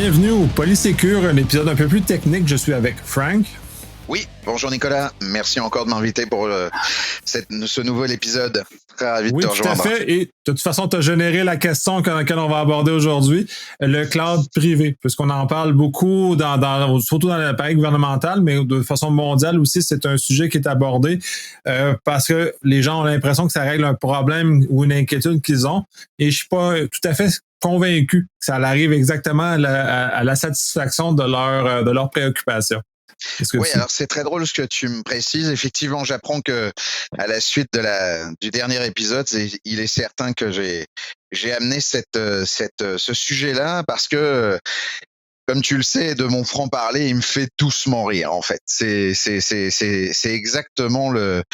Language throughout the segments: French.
Bienvenue au Polysécure, un épisode un peu plus technique. Je suis avec Frank. Oui, bonjour Nicolas. Merci encore de m'inviter pour ce nouvel épisode. Très ravi de te rejoindre. Oui, tout à fait. Et de toute façon, tu as généré la question laquelle on va aborder aujourd'hui, le cloud privé, puisqu'on en parle beaucoup, surtout dans l'appareil gouvernemental, mais de façon mondiale aussi, c'est un sujet qui est abordé parce que les gens ont l'impression que ça règle un problème ou une inquiétude qu'ils ont. Et je suis pas tout à fait convaincu que ça arrive exactement à la satisfaction de leur préoccupation. Oui, alors c'est très drôle ce que tu me précises. Effectivement, j'apprends que à la suite du dernier épisode, il est certain que j'ai amené ce sujet-là parce que, comme tu le sais, de mon franc-parler, il me fait doucement rire, en fait. C'est exactement le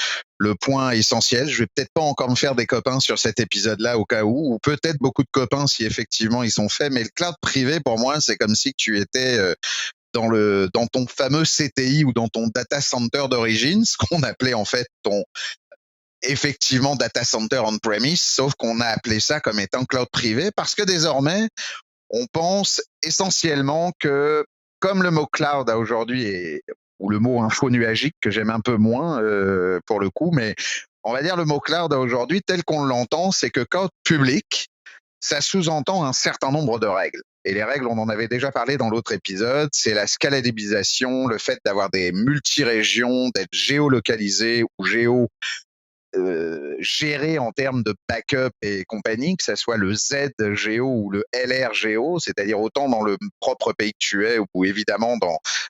point essentiel. Je vais peut-être pas encore me faire des copains sur cet épisode-là au cas où, ou peut-être beaucoup de copains si effectivement ils sont faits, mais le cloud privé, pour moi, c'est comme si tu étais dans ton fameux CTI ou dans ton data center d'origine, ce qu'on appelait en fait ton effectivement data center on-premise, sauf qu'on a appelé ça comme étant cloud privé parce que désormais, on pense essentiellement que comme le mot cloud a aujourd'hui ou le mot info nuagique que j'aime un peu moins pour le coup, mais on va dire le mot cloud aujourd'hui tel qu'on l'entend, c'est que cloud public, ça sous-entend un certain nombre de règles. Et les règles, on en avait déjà parlé dans l'autre épisode, c'est la scalabilisation, le fait d'avoir des multi-régions, d'être géolocalisé ou géré en termes de backup et compagnie, que ce soit le Z Géo ou le LR Géo, c'est-à-dire autant dans le propre pays que tu es ou évidemment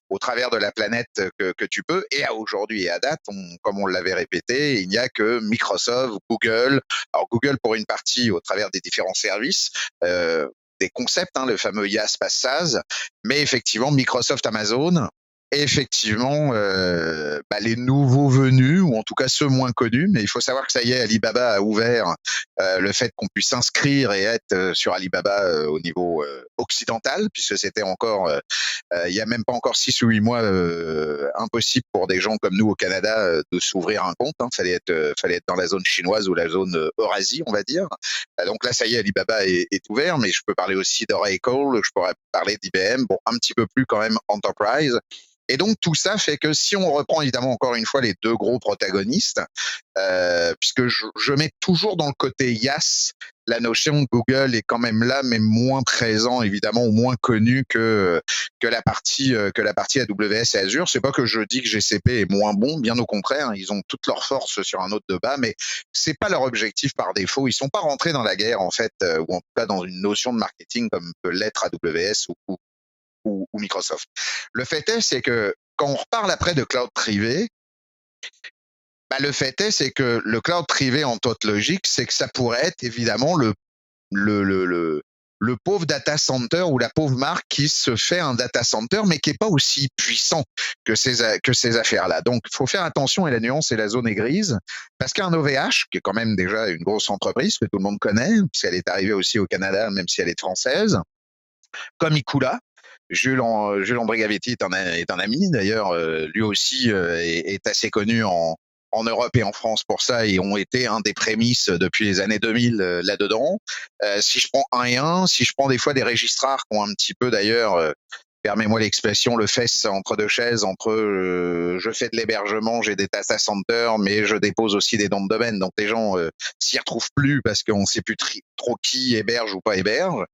au travers de la planète que tu peux. Et à aujourd'hui et à date, comme on l'avait répété, il n'y a que Microsoft, Google. Alors Google pour une partie au travers des différents services, des concepts, le fameux IaaS, PaaS, SaaS, mais effectivement Microsoft, Amazon. Et effectivement, les nouveaux venus, ou en tout cas ceux moins connus, mais il faut savoir que ça y est, Alibaba a ouvert le fait qu'on puisse s'inscrire et être sur Alibaba au niveau occidental, puisque c'était encore, il y a même pas encore 6 ou 8 mois, impossible pour des gens comme nous au Canada de s'ouvrir un compte. Fallait être dans la zone chinoise ou la zone Eurasie, on va dire. Donc là, ça y est, Alibaba est ouvert, mais je peux parler aussi d'Oracle, je pourrais parler d'IBM, bon, un petit peu plus quand même Enterprise. Et donc tout ça fait que si on reprend évidemment encore une fois les deux gros protagonistes, puisque je mets toujours dans le côté IaaS, la notion de Google est quand même là, mais moins présent évidemment ou moins connu que la partie AWS et Azure. C'est pas que je dis que GCP est moins bon, bien au contraire, ils ont toute leur force sur un autre de bas, mais c'est pas leur objectif par défaut. Ils sont pas rentrés dans la guerre en fait, ou en tout cas dans une notion de marketing comme peut l'être AWS ou Microsoft. Le fait est, c'est que quand on reparle après de cloud privé, le fait est, c'est que le cloud privé en toute logique, c'est que ça pourrait être évidemment le pauvre data center ou la pauvre marque qui se fait un data center, mais qui est pas aussi puissant que ces affaires-là. Donc, il faut faire attention et la nuance et la zone est grise, parce qu'un OVH, qui est quand même déjà une grosse entreprise que tout le monde connaît, puisqu'elle est arrivée aussi au Canada, même si elle est française, comme Ikula, Jules André Gavetti est un ami d'ailleurs, lui aussi est assez connu en Europe et en France pour ça et ont été un des prémices depuis les années 2000 là-dedans. Si je prends un et un, si je prends des fois des registrars qui ont un petit peu d'ailleurs, permets-moi l'expression, le fesse entre deux chaises, entre je fais de l'hébergement, j'ai des data centers, mais je dépose aussi des noms de domaine. Donc les gens s'y retrouvent plus parce qu'on ne sait plus trop qui héberge ou pas héberge.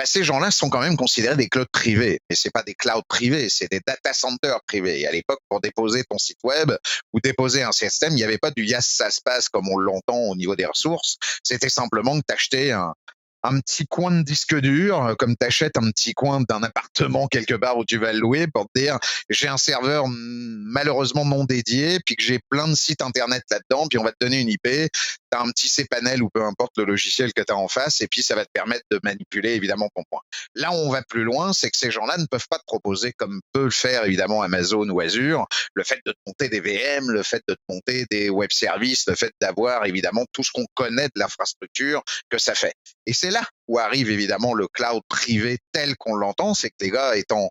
Ces gens-là sont quand même considérés des clouds privés. Mais c'est pas des clouds privés, c'est des data centers privés. Et à l'époque, pour déposer ton site web ou déposer un système, il n'y avait pas du IaaS SaaS PaaS comme on l'entend au niveau des ressources. C'était simplement que t'achetais un petit coin de disque dur, comme t'achètes un petit coin d'un appartement quelque part où tu vas le louer pour te dire j'ai un serveur malheureusement non dédié, puis que j'ai plein de sites internet là-dedans, puis on va te donner une IP, t'as un petit cPanel ou peu importe le logiciel que t'as en face, et puis ça va te permettre de manipuler évidemment ton point. Là où on va plus loin, c'est que ces gens-là ne peuvent pas te proposer, comme peut le faire évidemment Amazon ou Azure, le fait de te monter des VM, le fait de te monter des web services, le fait d'avoir évidemment tout ce qu'on connaît de l'infrastructure que ça fait. Et c'est là où arrive évidemment le cloud privé tel qu'on l'entend, c'est que les gars étant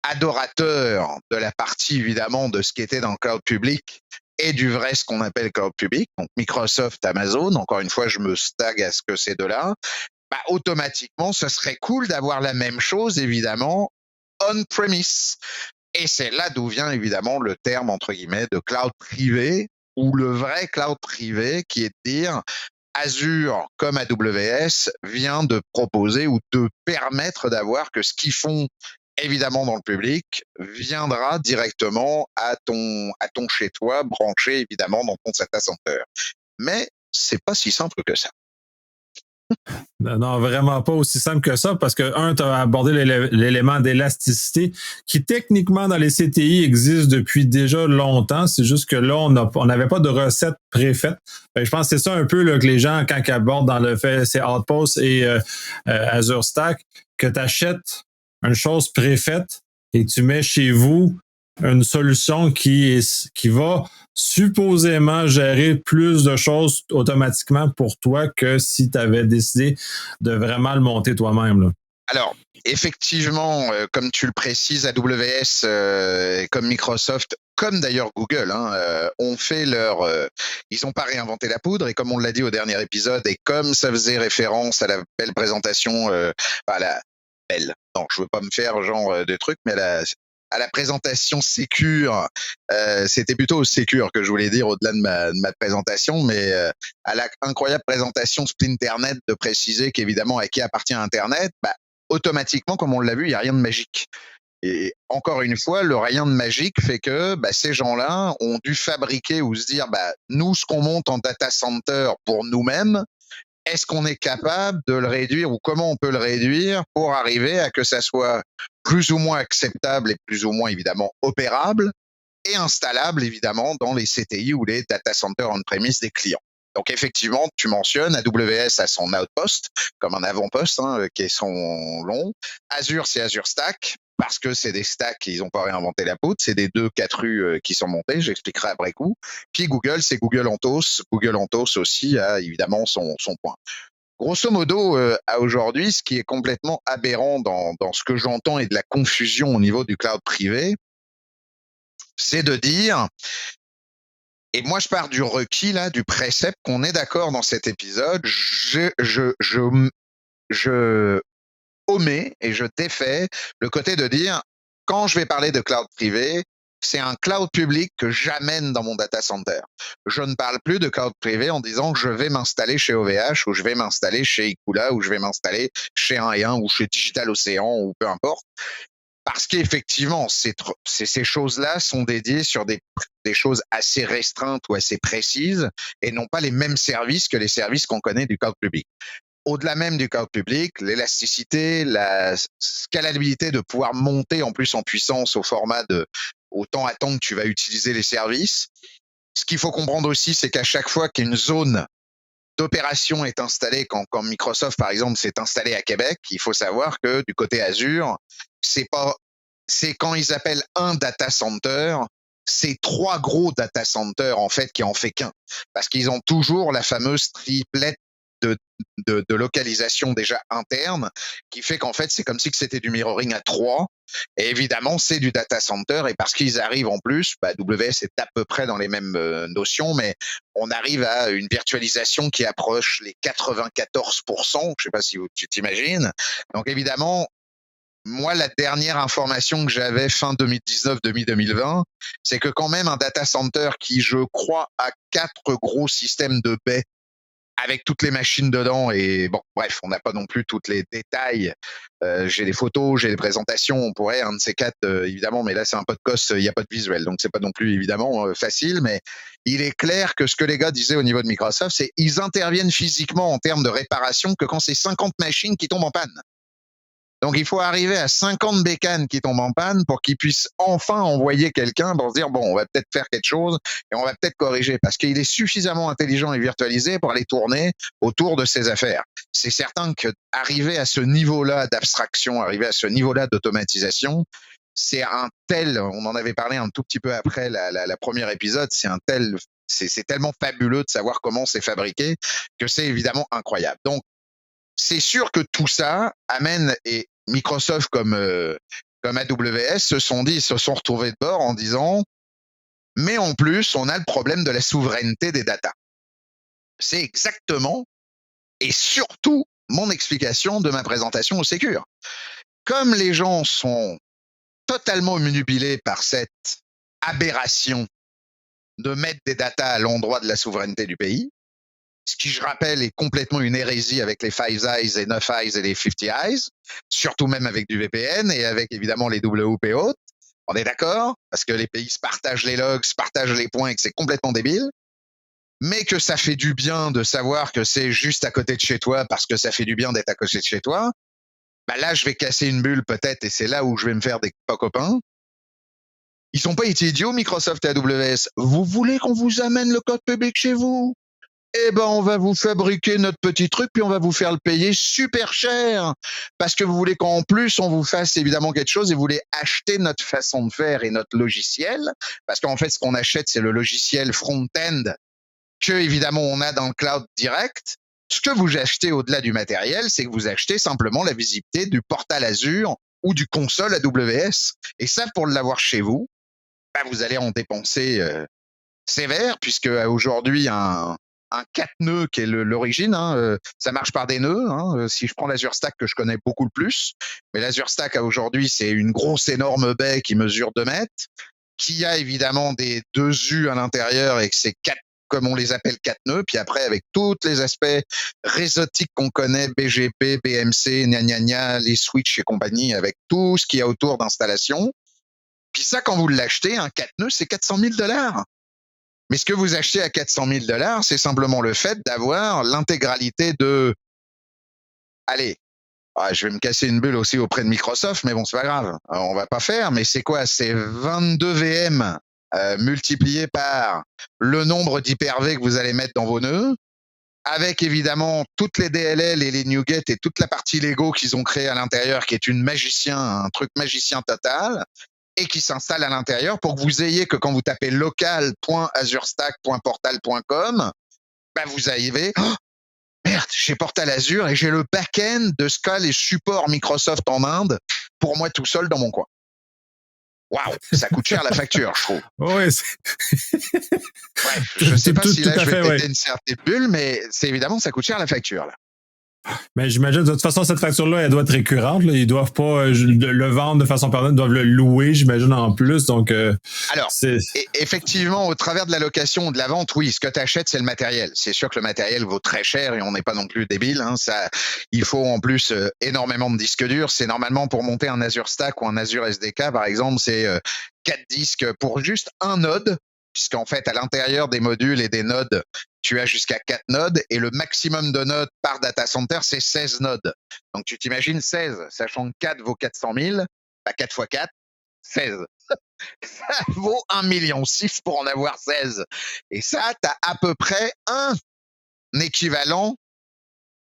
adorateurs de la partie évidemment de ce qui était dans le cloud public et du vrai ce qu'on appelle cloud public, donc Microsoft, Amazon, encore une fois je me stagne à ce que ces deux-là, bah, automatiquement, ce serait cool d'avoir la même chose, évidemment, on-premise. Et c'est là d'où vient évidemment le terme, entre guillemets, de cloud privé, ou le vrai cloud privé, qui est de dire Azure comme AWS vient de proposer ou de permettre d'avoir que ce qu'ils font évidemment dans le public viendra directement à ton chez toi, branché évidemment dans ton data center. Mais c'est pas si simple que ça. Non, vraiment pas aussi simple que ça, parce que, tu as abordé l'élément d'élasticité qui, techniquement, dans les CTI, existe depuis déjà longtemps. C'est juste que là, on n'avait pas de recette préfaite. Je pense que c'est ça un peu là, que les gens, quand ils abordent dans le fait, c'est Outpost et Azure Stack, que tu achètes une chose préfaite et tu mets chez vous une solution qui va supposément gérer plus de choses automatiquement pour toi que si tu avais décidé de vraiment le monter toi-même, là. Alors, effectivement, comme tu le précises, AWS, comme Microsoft, comme d'ailleurs Google, ont fait ils n'ont pas réinventé la poudre, et comme on l'a dit au dernier épisode, et comme ça faisait référence à la belle présentation, à la belle, non, je veux pas me faire genre de trucs, mais à la présentation Secure, c'était plutôt Secure que je voulais dire au-delà de ma présentation, mais à la incroyable présentation Splinternet de préciser qu'évidemment à qui appartient Internet, bah, automatiquement, comme on l'a vu, il n'y a rien de magique. Et encore une fois, le rien de magique fait que bah, ces gens-là ont dû fabriquer ou se dire, bah, nous, ce qu'on monte en data center pour nous-mêmes, est-ce qu'on est capable de le réduire ou comment on peut le réduire pour arriver à que ça soit plus ou moins acceptable et plus ou moins évidemment opérable et installable évidemment dans les CTI ou les data centers on-premise des clients. Donc effectivement, tu mentionnes, AWS a son outpost, comme un avant-poste, qui est son long. Azure, c'est Azure Stack, parce que c'est des stacks, ils n'ont pas réinventé la poudre, c'est des 2-4 rues qui sont montées, j'expliquerai après coup. Puis Google, c'est Google Anthos. Google Anthos aussi a évidemment son point. Grosso modo, à aujourd'hui, ce qui est complètement aberrant dans ce que j'entends et de la confusion au niveau du cloud privé, c'est de dire, et moi je pars du requis là, du précepte qu'on est d'accord dans cet épisode, je omets et je défais le côté de dire, quand je vais parler de cloud privé, c'est un cloud public que j'amène dans mon data center. Je ne parle plus de cloud privé en disant que je vais m'installer chez OVH ou je vais m'installer chez Ikula ou je vais m'installer chez 1&1 ou chez Digital Ocean ou peu importe. Parce qu'effectivement, ces choses-là sont dédiées sur des choses assez restreintes ou assez précises et non pas les mêmes services que les services qu'on connaît du cloud public. Au-delà même du cloud public, l'élasticité, la scalabilité de pouvoir monter en plus en puissance au temps à temps que tu vas utiliser les services. Ce qu'il faut comprendre aussi, c'est qu'à chaque fois qu'une zone d'opération est installée, quand Microsoft, par exemple, s'est installé à Québec, il faut savoir que du côté Azure, c'est quand ils appellent un data center, c'est 3 gros data centers, en fait, qui en fait qu'un. Parce qu'ils ont toujours la fameuse triplette de localisation déjà interne, qui fait qu'en fait, c'est comme si c'était du mirroring à 3. Et évidemment, c'est du data center. Et parce qu'ils arrivent en plus, AWS est à peu près dans les mêmes notions, mais on arrive à une virtualisation qui approche les 94%. Je sais pas si tu t'imagines. Donc évidemment, moi, la dernière information que j'avais fin 2019, demi 2020, c'est que quand même un data center qui, je crois, a 4 gros systèmes de baies avec toutes les machines dedans, et bon, bref, on n'a pas non plus tous les détails. J'ai des photos, j'ai des présentations, on pourrait, un de ces 4, évidemment, mais là, c'est un podcast, il n'y a pas de visuel, donc c'est pas non plus, évidemment, facile, mais il est clair que ce que les gars disaient au niveau de Microsoft, c'est ils interviennent physiquement en termes de réparation que quand c'est 50 machines qui tombent en panne. Donc, il faut arriver à 50 bécanes qui tombent en panne pour qu'ils puissent enfin envoyer quelqu'un pour se dire, bon, on va peut-être faire quelque chose et on va peut-être corriger, parce qu'il est suffisamment intelligent et virtualisé pour aller tourner autour de ses affaires. C'est certain que arriver à ce niveau-là d'abstraction, arriver à ce niveau-là d'automatisation, c'est on en avait parlé un tout petit peu après la première épisode, c'est tellement fabuleux de savoir comment c'est fabriqué que c'est évidemment incroyable. Donc, c'est sûr que tout ça amène, et Microsoft comme AWS se sont retrouvés de bord en disant, mais en plus, on a le problème de la souveraineté des datas. C'est exactement et surtout mon explication de ma présentation au Sécure. Comme les gens sont totalement obnubilés par cette aberration de mettre des datas à l'endroit de la souveraineté du pays, ce qui, je rappelle, est complètement une hérésie avec les Five Eyes et 9 Eyes et les 50 Eyes, surtout même avec du VPN et avec évidemment les WP hautes. On est d'accord? Parce que les pays se partagent les logs, se partagent les points et que c'est complètement débile. Mais que ça fait du bien de savoir que c'est juste à côté de chez toi parce que ça fait du bien d'être à côté de chez toi. Bah là, je vais casser une bulle peut-être et c'est là où je vais me faire des copains. Ils sont pas idiots, Microsoft et AWS. Vous voulez qu'on vous amène le code public chez vous? Eh ben, on va vous fabriquer notre petit truc, puis on va vous faire le payer super cher. Parce que vous voulez qu'en plus, on vous fasse évidemment quelque chose et vous voulez acheter notre façon de faire et notre logiciel. Parce qu'en fait, ce qu'on achète, c'est le logiciel front-end que, évidemment, on a dans le cloud direct. Ce que vous achetez au-delà du matériel, c'est que vous achetez simplement la visibilité du portal Azure ou du console AWS. Et ça, pour l'avoir chez vous, bah, vous allez en dépenser sévère, puisque aujourd'hui, un 4 nœuds qui est l'origine, ça marche par des nœuds. Si je prends l'Azure Stack que je connais beaucoup le plus, mais l'Azure Stack aujourd'hui, c'est une grosse énorme baie qui mesure 2 mètres, qui a évidemment des 2 U à l'intérieur et que c'est 4, comme on les appelle, 4 nœuds, puis après avec tous les aspects réseautiques qu'on connaît, BGP, BMC, gna gna gna, les switches et compagnie, avec tout ce qu'il y a autour d'installation. Puis ça, quand vous l'achetez, un 4 nœuds, c'est $400,000. Mais ce que vous achetez à $400,000, c'est simplement le fait d'avoir l'intégralité de... Allez, je vais me casser une bulle aussi auprès de Microsoft, mais bon, c'est pas grave. On va pas faire, mais c'est quoi? C'est 22 VM multiplié par le nombre d'hyper-V que vous allez mettre dans vos nœuds, avec évidemment toutes les DLL et les NuGet et toute la partie Lego qu'ils ont créée à l'intérieur, qui est un truc magicien total, et qui s'installe à l'intérieur pour que vous ayez que quand vous tapez local.azurestack.portal.com, bah vous arrivez, merde, j'ai Portal Azure et j'ai le back-end de ce qu'a les supports Microsoft en Inde pour moi tout seul dans mon coin. Waouh, ça coûte cher la facture, je trouve. Oui, bref, je sais pas si là je vais péter une certaine bulle, mais c'est évidemment ça coûte cher la facture là. Mais j'imagine, de toute façon, cette facture-là, elle doit être récurrente. Là. Ils doivent pas le vendre de façon permanente, ils doivent le louer, j'imagine, en plus. Donc, alors, effectivement, au travers de la location ou de la vente, oui, ce que tu achètes, c'est le matériel. C'est sûr que le matériel vaut très cher et on n'est pas non plus débile. Il faut en plus énormément de disques durs. C'est normalement pour monter un Azure Stack ou un Azure SDK, par exemple, c'est 4 disques pour juste un node, puisqu'en fait, à l'intérieur des modules et des nodes, tu as jusqu'à 4 nodes et le maximum de nodes par data center, c'est 16 nodes. Donc, tu t'imagines 16, sachant que 4 vaut 400,000, bah 4 x 4, 16. Ça vaut 1,6 million pour en avoir 16. Et ça, tu as à peu près un équivalent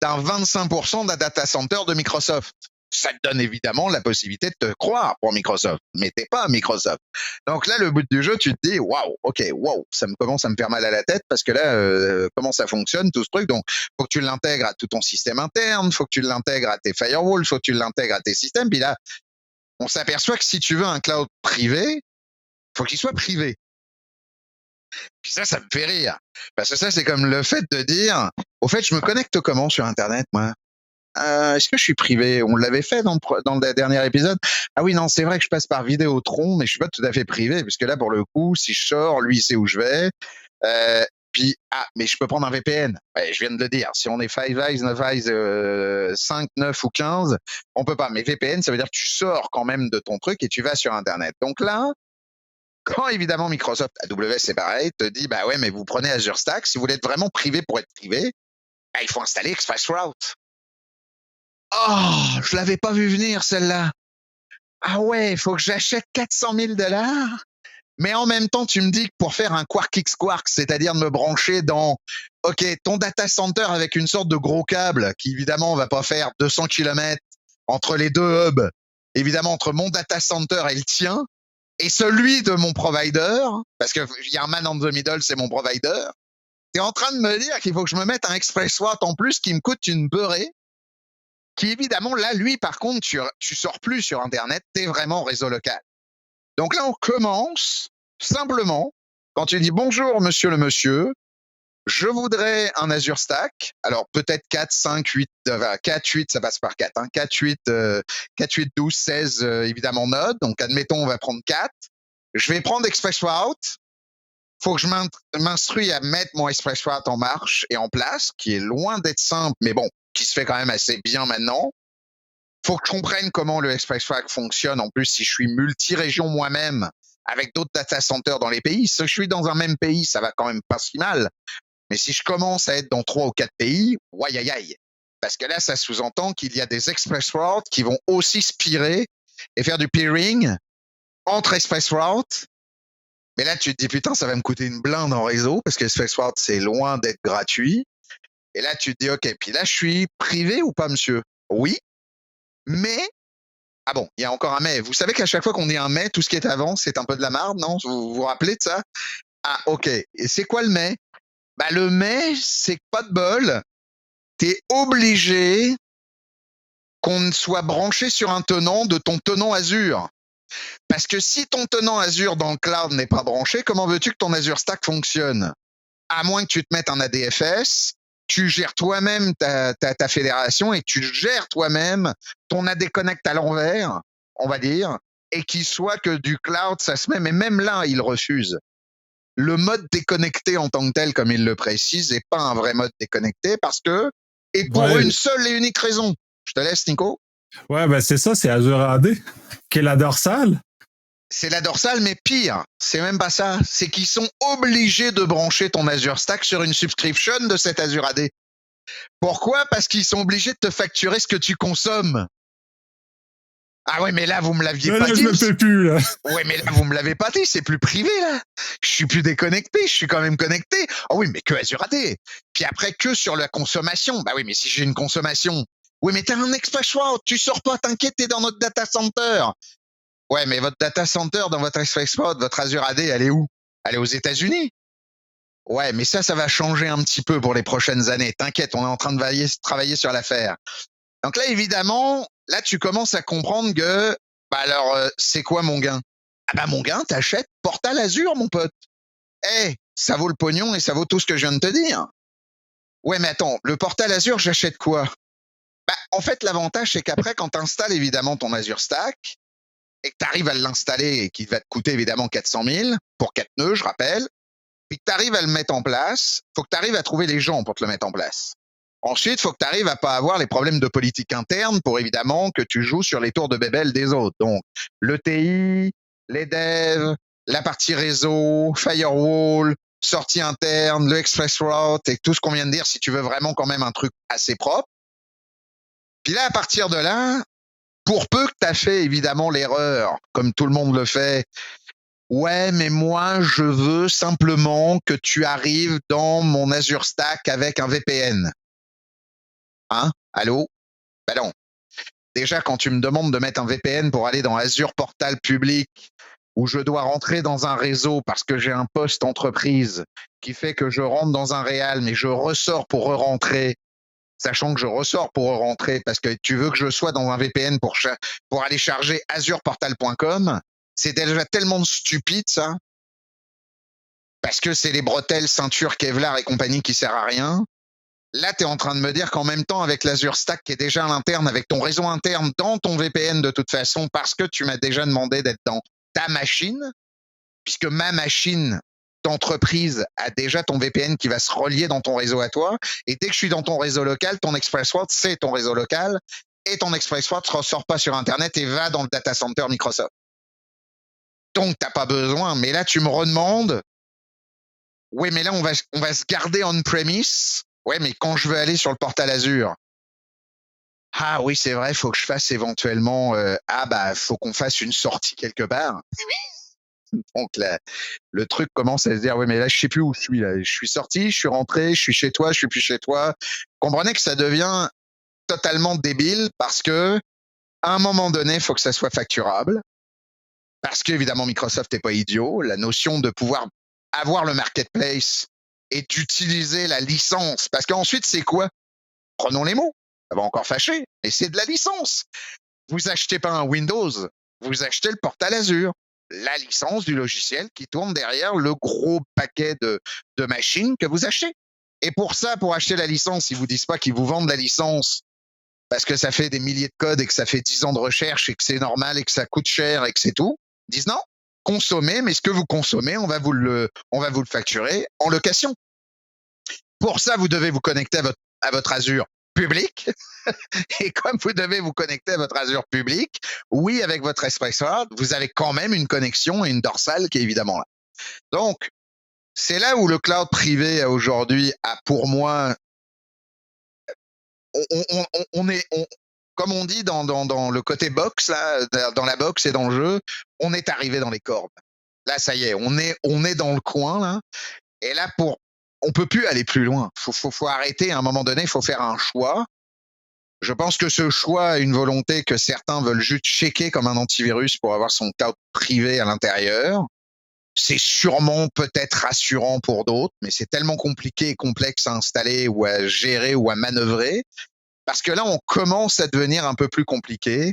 d'un 25% d'un data center de Microsoft. Ça te donne évidemment la possibilité de te croire pour Microsoft, mais t'es pas Microsoft. Donc là, le bout du jeu, tu te dis, waouh, ça me commence à me faire mal à la tête parce que là, comment ça fonctionne tout ce truc. Donc, faut que tu l'intègres à tout ton système interne, faut que tu l'intègres à tes firewalls, faut que tu l'intègres à tes systèmes. Puis là, on s'aperçoit que si tu veux un cloud privé, faut qu'il soit privé. Puis ça me fait rire. Parce que ça, c'est comme le fait de dire, au fait, je me connecte comment sur Internet, moi? Est-ce que je suis privé? On l'avait fait dans le dernier épisode. Ah oui, non, c'est vrai que je passe par Vidéotron, mais je suis pas tout à fait privé, parce que là, pour le coup, si je sors, lui, il sait où je vais. Mais je peux prendre un VPN. Ouais, je viens de le dire. Si on est 5 Eyes, 9 Eyes, 5, 9 ou 15, on peut pas. Mais VPN, ça veut dire que tu sors quand même de ton truc et tu vas sur Internet. Donc là, quand évidemment Microsoft, AWS, c'est pareil, te dit, bah ouais, mais vous prenez Azure Stack, si vous voulez être vraiment privé pour être privé, bah, il faut installer ExpressRoute. Oh, je l'avais pas vu venir, celle-là. Ah ouais, il faut que j'achète $400,000. Mais en même temps, tu me dis que pour faire un Quark X Quark, c'est-à-dire de me brancher dans, ton data center avec une sorte de gros câble qui, évidemment, va pas faire 200 km entre les deux hubs, évidemment, entre mon data center et le tien, et celui de mon provider, parce que il y a un man in the middle, c'est mon provider. T'es en train de me dire qu'il faut que je me mette un ExpressRoute en plus qui me coûte une beurrée, qui évidemment, là, lui, par contre, tu sors plus sur Internet, t'es vraiment réseau local. Donc là, on commence simplement, quand tu dis bonjour, monsieur le monsieur, Je voudrais un Azure Stack. Alors, peut-être 4, 5, 8, 4, 8, ça passe par 4. Hein. 4, 8, 12, 16, évidemment, Node. Donc, admettons, on va prendre 4. Je vais prendre ExpressRoute. Faut que je m'instruise à mettre mon ExpressRoute en marche et en place, qui est loin d'être simple, mais bon, qui se fait quand même assez bien maintenant. Faut que je comprenne comment le ExpressRoute fonctionne. En plus, si je suis multi-région moi-même, avec d'autres data centers dans les pays, si je suis dans un même pays, ça va quand même pas si mal. Mais si je commence à être dans 3 ou 4 pays, aïe aïe aïe. Parce que là, ça sous-entend qu'il y a des ExpressRoutes qui vont aussi spirer et faire du peering entre ExpressRoutes. Mais là, tu te dis, putain, ça va me coûter une blinde en réseau parce que ExpressRoute, c'est loin d'être gratuit. Et là, tu te dis, OK, puis là, je suis privé ou pas, monsieur? Oui, mais... Ah bon, il y a encore un mais. Vous savez qu'à chaque fois qu'on dit un mais, tout ce qui est avant, c'est un peu de la marde, non? Vous vous rappelez de ça? Ah, OK. Et c'est quoi le mais? Bah, le mais, c'est que pas de bol. T'es obligé qu'on soit branché sur un tenant de ton tenant Azure. Parce que si ton tenant Azure dans le cloud n'est pas branché, comment veux-tu que ton Azure Stack fonctionne? À moins que tu te mettes un ADFS, tu gères toi-même ta fédération et tu gères toi-même ton AD Connect à l'envers, on va dire, et qu'il soit que du cloud, ça se met. Mais même là, il refuse. Le mode déconnecté en tant que tel, comme il le précise, n'est pas un vrai mode déconnecté parce que, et pour une seule et unique raison. Je te laisse, Nico. Ouais, ben c'est ça, c'est Azure AD, qui est la dorsale. C'est la dorsale, mais pire, c'est même pas ça. C'est qu'ils sont obligés de brancher ton Azure Stack sur une subscription de cet Azure AD. Pourquoi? Parce qu'ils sont obligés de te facturer ce que tu consommes. Ah ouais, mais là, vous me l'aviez pas dit. Je le fais plus, là. Ouais, mais là, vous me l'avez pas dit, c'est plus privé, là. Je suis plus déconnecté, je suis quand même connecté. Oh oui, mais que Azure AD. Puis après, que sur la consommation. Bah oui, mais si j'ai une consommation. Oui, mais t'as un ExpressRoute, tu sors pas, t'inquiète, t'es dans notre data center. Ouais, mais votre data center dans votre ExpressRoute, votre Azure AD, elle est où? Elle est aux États-Unis. Ouais, mais ça va changer un petit peu pour les prochaines années. T'inquiète, on est en train de travailler sur l'affaire. Donc là, évidemment, là, tu commences à comprendre que, bah alors, c'est quoi mon gain? Ah bah mon gain, t'achètes Portal Azure, mon pote. Eh, ça vaut le pognon et ça vaut tout ce que je viens de te dire. Ouais, mais attends, le Portal Azure, j'achète quoi? Bah, en fait, l'avantage, c'est qu'après, quand t'installes évidemment ton Azure Stack, et que t'arrives à l'installer et qu'il va te coûter évidemment 400 000 pour 4 nœuds, je rappelle, puis que t'arrives à le mettre en place, faut que t'arrives à trouver les gens pour te le mettre en place. Ensuite, faut que tu arrives à pas avoir les problèmes de politique interne pour évidemment que tu joues sur les tours de bébel des autres. Donc, le TI, les devs, la partie réseau, firewall, sortie interne, le ExpressRoute et tout ce qu'on vient de dire si tu veux vraiment quand même un truc assez propre. Puis là, à partir de là, pour peu que tu as fait évidemment l'erreur, comme tout le monde le fait, ouais, mais moi, je veux simplement que tu arrives dans mon Azure Stack avec un VPN. Hein? Allô? Ben non. Déjà, quand tu me demandes de mettre un VPN pour aller dans Azure Portal public, où je dois rentrer dans un réseau parce que j'ai un poste entreprise qui fait que je rentre dans un réal, mais je ressors pour re-rentrer, sachant que je ressors pour re-rentrer parce que tu veux que je sois dans un VPN pour aller charger azureportal.com, c'est déjà tellement stupide, ça. Parce que c'est les bretelles, ceintures, Kevlar et compagnie qui servent à rien. Là, tu es en train de me dire qu'en même temps, avec l'Azure Stack qui est déjà à l'interne, avec ton réseau interne dans ton VPN de toute façon, parce que tu m'as déjà demandé d'être dans ta machine, puisque ma machine d'entreprise a déjà ton VPN qui va se relier dans ton réseau à toi, et dès que je suis dans ton réseau local, ton ExpressRoute, c'est ton réseau local, et ton ExpressRoute ne ressort pas sur Internet et va dans le data center Microsoft. Donc, tu n'as pas besoin, mais là, tu me redemandes, oui, mais là, on va se garder on-premise. Ouais, mais quand je veux aller sur le portal Azure, ah oui, c'est vrai, il faut que je fasse éventuellement, faut qu'on fasse une sortie quelque part. Donc là, le truc commence à se dire, oui, mais là, je sais plus où je suis. Là. Je suis sorti, je suis rentré, je suis chez toi, je suis plus chez toi. Comprenez que ça devient totalement débile parce que à un moment donné, il faut que ça soit facturable. Parce qu'évidemment, Microsoft n'est pas idiot. La notion de pouvoir avoir le marketplace et d'utiliser la licence. Parce qu'ensuite, c'est quoi? Prenons les mots. Ça va encore fâcher, mais c'est de la licence. Vous achetez pas un Windows, vous achetez le portal Azure. La licence du logiciel qui tourne derrière le gros paquet de machines que vous achetez. Et pour ça, pour acheter la licence, ils vous disent pas qu'ils vous vendent la licence parce que ça fait des milliers de codes et que ça fait 10 ans de recherche et que c'est normal et que ça coûte cher et que c'est tout. Ils disent non, consommez, mais ce que vous consommez, on va vous le facturer en location. Pour ça, vous devez vous connecter à votre Azure public. Et comme vous devez vous connecter à votre Azure public, oui, avec votre ExpressRoute, vous avez quand même une connexion et une dorsale qui est évidemment là. Donc, c'est là où le cloud privé aujourd'hui a, pour moi, comme on dit dans le côté box, là, dans la box et dans le jeu, on est arrivé dans les cordes. Là, ça y est, on est dans le coin, là. Et là, on peut plus aller plus loin. Faut arrêter à un moment donné, il faut faire un choix. Je pense que ce choix a une volonté que certains veulent juste checker comme un antivirus pour avoir son cloud privé à l'intérieur. C'est sûrement peut-être rassurant pour d'autres, mais c'est tellement compliqué et complexe à installer ou à gérer ou à manœuvrer. Parce que là, on commence à devenir un peu plus compliqué,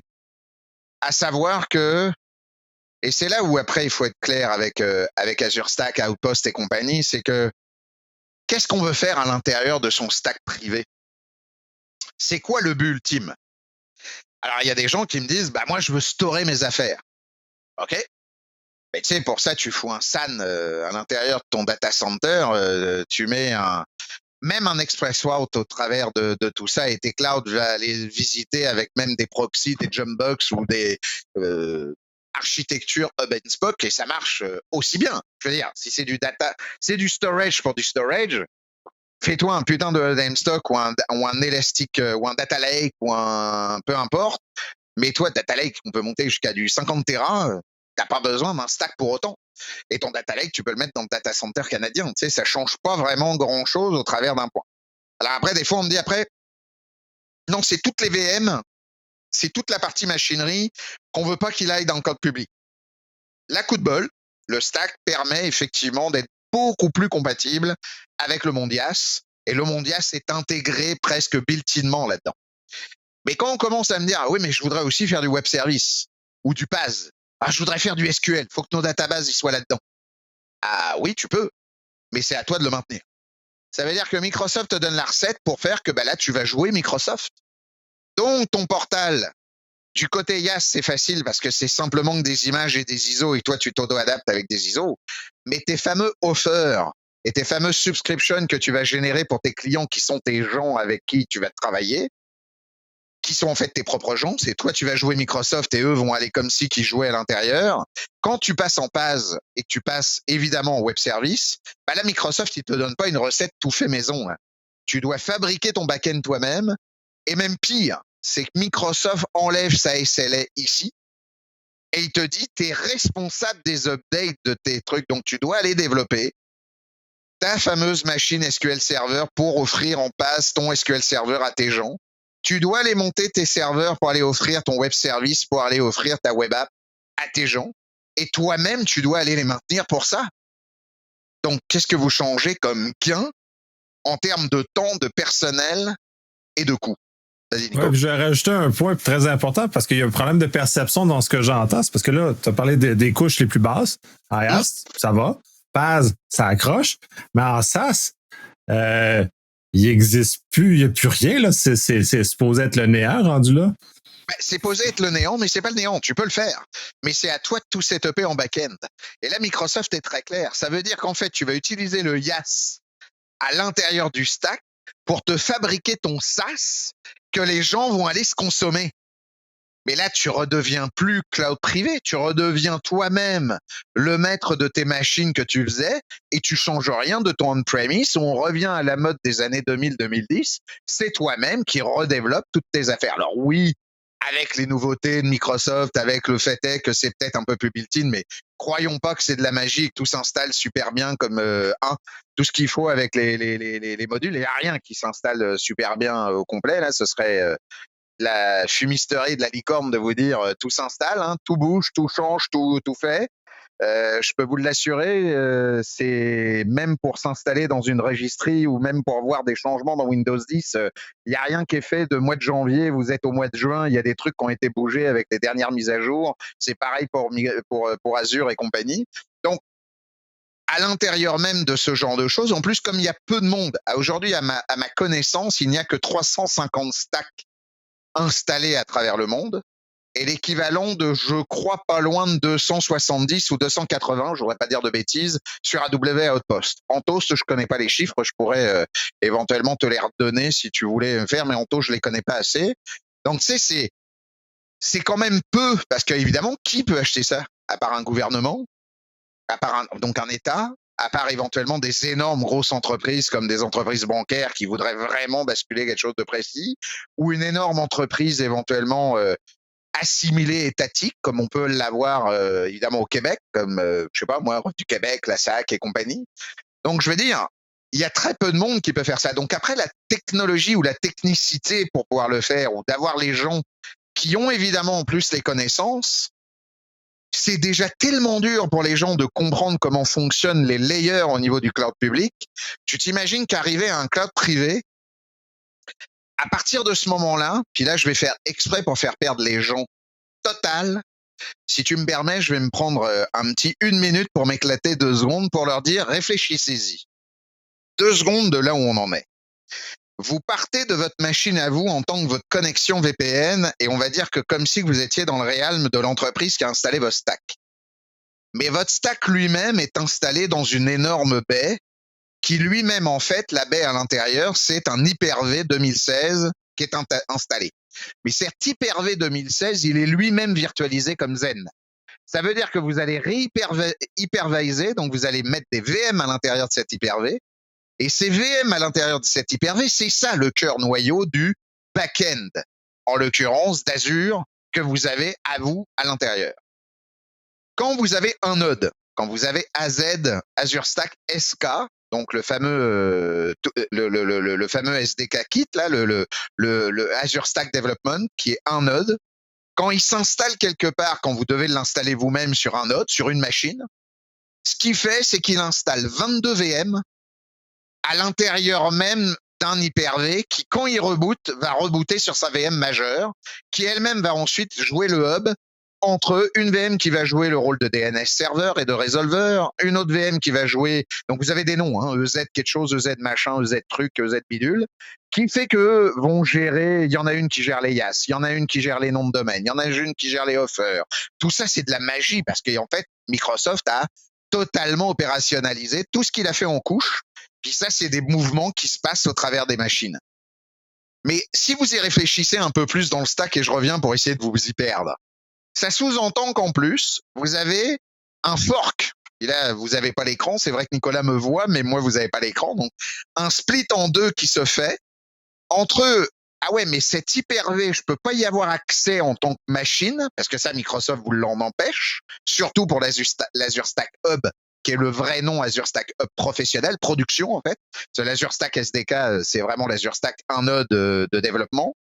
à savoir que, et c'est là où après il faut être clair avec Azure Stack, Outpost et compagnie, c'est que qu'est-ce qu'on veut faire à l'intérieur de son stack privé? C'est quoi le but ultime? Alors, il y a des gens qui me disent, bah moi, je veux storer mes affaires. OK? Mais tu sais, pour ça, tu fous un SAN à l'intérieur de ton data center, tu mets même un ExpressRoute au travers de tout ça, et tes clouds va aller visiter avec même des proxys, des jumpbox ou des architectures hub and spoke, et ça marche aussi bien. Je veux dire, si c'est du data, c'est du storage pour du storage, fais-toi un putain de Stock ou un Elastic ou un Data Lake ou un peu importe. Mais toi, Data Lake, on peut monter jusqu'à du 50 Tera, t'as pas besoin d'un stack pour autant. Et ton Data Lake, tu peux le mettre dans le data center canadien. Tu sais, ça change pas vraiment grand chose au travers d'un point. Alors après, des fois, on me dit après, non, c'est toutes les VM, c'est toute la partie machinerie qu'on veut pas qu'il aille dans le code public. La coup de bol, le stack permet effectivement d'être beaucoup plus compatible avec le Mondias, et le Mondias est intégré presque built-inement là-dedans. Mais quand on commence à me dire, ah oui, mais je voudrais aussi faire du web service ou du PaaS, ah, je voudrais faire du SQL, faut que nos databases y soient là-dedans. Ah oui, tu peux, mais c'est à toi de le maintenir. Ça veut dire que Microsoft te donne la recette pour faire que là, tu vas jouer Microsoft. Donc, ton portal, du côté IaaS, c'est facile parce que c'est simplement que des images et des ISO, et toi, tu t'auto-adaptes avec des ISO. Mais tes fameux offers et tes fameuses subscriptions que tu vas générer pour tes clients qui sont tes gens avec qui tu vas travailler, qui sont en fait tes propres gens, c'est toi, tu vas jouer Microsoft et eux vont aller comme si qu'ils jouaient à l'intérieur. Quand tu passes en PaaS et que tu passes évidemment en web service, là, Microsoft, il te donne pas une recette tout fait maison. Hein. Tu dois fabriquer ton back-end toi-même, et même pire, c'est que Microsoft enlève sa SLA ici et il te dit, tu es responsable des updates de tes trucs, donc tu dois aller développer ta fameuse machine SQL Server pour offrir en PaaS ton SQL Server à tes gens. Tu dois aller monter tes serveurs pour aller offrir ton web service, pour aller offrir ta web app à tes gens. Et toi-même, tu dois aller les maintenir pour ça. Donc, qu'est-ce que vous changez comme gain en termes de temps, de personnel et de coût? Ouais, je vais rajouter un point très important parce qu'il y a un problème de perception dans ce que j'entends. C'est parce que là, tu as parlé des couches les plus basses. En IaaS, ça va. PaaS, ça accroche. Mais en SaaS, il n'existe plus, il n'y a plus rien. Là. C'est supposé être le néant rendu là. C'est supposé être le néant, mais c'est pas le néant. Tu peux le faire. Mais c'est à toi de tout setuper en back-end. Et là, Microsoft est très clair. Ça veut dire qu'en fait, tu vas utiliser le IaaS à l'intérieur du stack pour te fabriquer ton SaaS que les gens vont aller se consommer. Mais là, tu redeviens plus cloud privé, tu redeviens toi-même le maître de tes machines que tu faisais et tu changes rien de ton on-premise. On revient à la mode des années 2000-2010. C'est toi-même qui redéveloppe toutes tes affaires. Alors oui, avec les nouveautés de Microsoft, avec le fait est que c'est peut-être un peu plus built-in, mais croyons pas que c'est de la magie et que tout s'installe super bien comme tout ce qu'il faut avec les modules. Il n'y a rien qui s'installe super bien au complet. Là, ce serait la fumisterie de la licorne de vous dire tout s'installe, hein, tout bouge, tout change, tout fait. Je peux vous l'assurer, c'est même pour s'installer dans une registry ou même pour voir des changements dans Windows 10, il n'y a rien qui est fait de mois de janvier, vous êtes au mois de juin, il y a des trucs qui ont été bougés avec les dernières mises à jour. C'est pareil pour Azure et compagnie. Donc, à l'intérieur même de ce genre de choses, en plus, comme il y a peu de monde, aujourd'hui, à ma connaissance, il n'y a que 350 stacks installés à travers le monde, et l'équivalent de, je crois, pas loin de 270 ou 280, je voudrais pas dire de bêtises, sur AWS Outpost. En Toast, je connais pas les chiffres, je pourrais éventuellement te les redonner si tu voulais me faire, mais en Toast, je les connais pas assez. Donc, tu sais, c'est quand même peu, parce qu'évidemment, qui peut acheter ça? À part un gouvernement, à part donc un État, à part éventuellement des énormes grosses entreprises comme des entreprises bancaires qui voudraient vraiment basculer quelque chose de précis, ou une énorme entreprise éventuellement assimilée étatique, comme on peut l'avoir évidemment au Québec, comme, je sais pas moi, du Québec, la SAC et compagnie. Donc, je veux dire, il y a très peu de monde qui peut faire ça. Donc, après, la technologie ou la technicité pour pouvoir le faire, ou d'avoir les gens qui ont évidemment en plus les connaissances, c'est déjà tellement dur pour les gens de comprendre comment fonctionnent les layers au niveau du cloud public. Tu t'imagines qu'arriver à un cloud privé, à partir de ce moment-là, puis là, je vais faire exprès pour faire perdre les gens total. Si tu me permets, je vais me prendre un petit 1 minute pour m'éclater 2 secondes pour leur dire, réfléchissez-y. 2 secondes de là où on en est. Vous partez de votre machine à vous en tant que votre connexion VPN, et on va dire que comme si vous étiez dans le realm de l'entreprise qui a installé votre stack. Mais votre stack lui-même est installé dans une énorme baie, qui lui-même, en fait, la baie à l'intérieur, c'est un Hyper-V 2016 qui est installé. Mais cet Hyper-V 2016, il est lui-même virtualisé comme Zen. Ça veut dire que vous allez hyperviser, donc vous allez mettre des VM à l'intérieur de cet Hyper-V, et ces VM à l'intérieur de cet Hyper-V, c'est ça le cœur noyau du back-end, en l'occurrence d'Azure, que vous avez à vous à l'intérieur. Quand vous avez un node, quand vous avez AZ, Azure Stack SK, donc le fameux le fameux SDK kit là, le Azure Stack Development qui est un node, quand il s'installe quelque part, quand vous devez l'installer vous-même sur un node, sur une machine, ce qu'il fait, c'est qu'il installe 22 VM à l'intérieur même d'un Hyper-V qui, quand il reboot, va rebooter sur sa VM majeure, qui elle-même va ensuite jouer le hub entre une VM qui va jouer le rôle de DNS serveur et de résolveur, une autre VM qui va jouer, donc vous avez des noms, hein, EZ quelque chose, EZ machin, EZ truc, EZ bidule, qui fait que vont gérer, il y en a une qui gère les YAS, il y en a une qui gère les noms de domaine, il y en a une qui gère les offers. Tout ça, c'est de la magie parce qu'en fait, Microsoft a totalement opérationnalisé tout ce qu'il a fait en couche. Puis ça, c'est des mouvements qui se passent au travers des machines. Mais si vous y réfléchissez un peu plus dans le stack, et je reviens pour essayer de vous y perdre, ça sous-entend qu'en plus, vous avez un fork. Et là, vous n'avez pas l'écran. C'est vrai que Nicolas me voit, mais moi, vous n'avez pas l'écran. Donc, un split en deux qui se fait entre ah ouais, mais cet Hyper-V, je peux pas y avoir accès en tant que machine, parce que ça, Microsoft vous l'en empêche, surtout pour l'Azure Stack Hub, qui est le vrai nom Azure Stack Hub professionnel, production en fait. L'Azure Stack SDK, c'est vraiment l'Azure Stack un node de développement.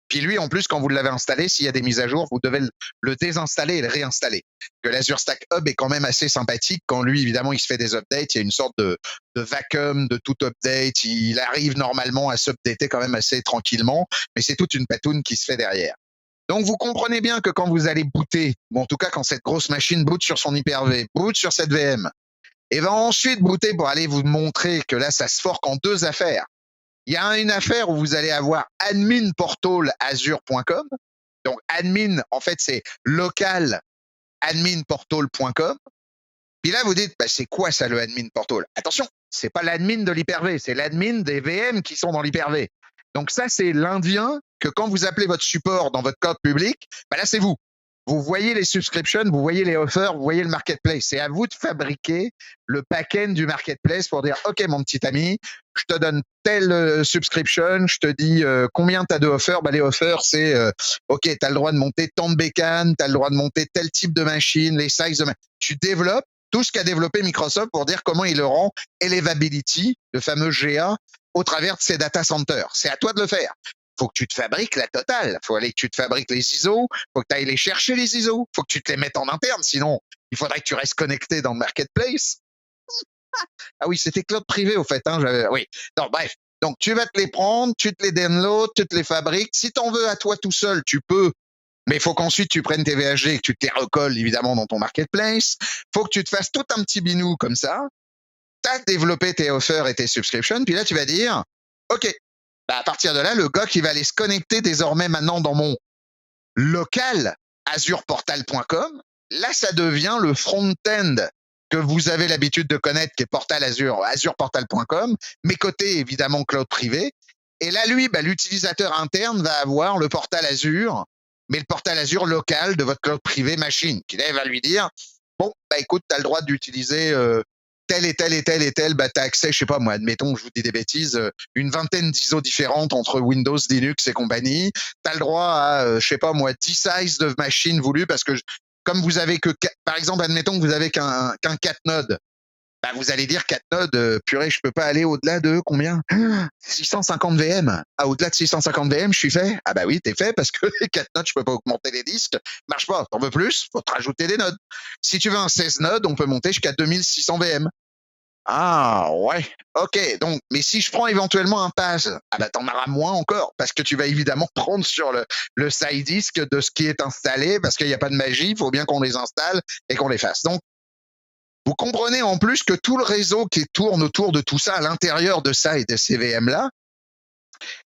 Puis lui, en plus, quand vous l'avez installé, s'il y a des mises à jour, vous devez le désinstaller et le réinstaller. Que l'Azure Stack Hub est quand même assez sympathique quand lui, évidemment, il se fait des updates. Il y a une sorte de vacuum de tout update. Il arrive normalement à s'updater quand même assez tranquillement, mais c'est toute une patoune qui se fait derrière. Donc, vous comprenez bien que quand vous allez booter, ou en tout cas quand cette grosse machine boot sur son Hyper-V, boot sur cette VM, et va ensuite booter pour aller vous montrer que là, ça se forque en deux affaires. Il y a une affaire où vous allez avoir admin portal azure.com. Donc, admin, en fait, c'est local adminportal.com. Puis là, vous dites, bah, c'est quoi ça, le admin portal? Attention, c'est pas l'admin de l'Hyper-V, c'est l'admin des VM qui sont dans l'Hyper-V. Donc ça, c'est l'Indien que quand vous appelez votre support dans votre code public, bah là, c'est vous. Vous voyez les subscriptions, vous voyez les offers, vous voyez le marketplace. C'est à vous de fabriquer le back-end du marketplace pour dire, OK, mon petit ami, je te donne telle subscription, je te dis combien tu as de offers. Bah, les offers, c'est, OK, tu as le droit de monter tant de bécanes, tu as le droit de monter tel type de machine, les sizes de machine. Tu développes tout ce qu'a développé Microsoft pour dire comment il le rend Elevability, le fameux GA, au travers de ses data centers. C'est à toi de le faire. Faut que tu te fabriques la totale. Faut aller que tu te fabriques les ISO. Faut que tu ailles les chercher, les ISO. Faut que tu te les mettes en interne. Sinon, il faudrait que tu restes connecté dans le marketplace. Ah oui, c'était cloud privé, au fait, hein. Oui. Non, bref. Donc, tu vas te les prendre, tu te les downloads, tu te les fabriques. Si t'en veux à toi tout seul, tu peux. Mais il faut qu'ensuite tu prennes tes VHG et que tu te les recolles, évidemment, dans ton marketplace. Faut que tu te fasses tout un petit binou comme ça. tu as développé tes offers et tes subscriptions, puis là, tu vas dire, OK, à partir de là, le gars qui va aller se connecter désormais maintenant dans mon local azureportal.com, là, ça devient le front-end que vous avez l'habitude de connaître, qui est Portal Azure, azureportal.com, mais côté, évidemment, cloud privé. Et là, lui, l'utilisateur interne va avoir le portal Azure, mais le portal Azure local de votre cloud privé machine, qui là, va lui dire, bon, écoute, tu as le droit d'utiliser tel et tel et tel et tel, tu as accès, je sais pas moi, admettons, je vous dis des bêtises, une vingtaine d'ISO différentes entre Windows, Linux et compagnie. Tu as le droit à, je sais pas moi, 10 size de machines voulues, parce que comme vous avez que, par exemple, admettons que vous avez qu'un 4 nodes, vous allez dire 4 nodes, purée, je peux pas aller au-delà de combien 650 VM. Au-delà de 650 VM, je suis fait. Ah oui, t'es fait, parce que les 4 nodes, je peux pas augmenter les disques. Marche pas. T'en veux plus? Faut te rajouter des nodes. Si tu veux un 16 nodes, on peut monter jusqu'à 2600 VM. Ah ouais, ok. Donc, mais si je prends éventuellement un pass, t'en auras moins encore, parce que tu vas évidemment prendre sur le side disk de ce qui est installé, parce qu'il n'y a pas de magie, il faut bien qu'on les installe et qu'on les fasse. Donc, vous comprenez en plus que tout le réseau qui tourne autour de tout ça, à l'intérieur de ça et de ces VM-là,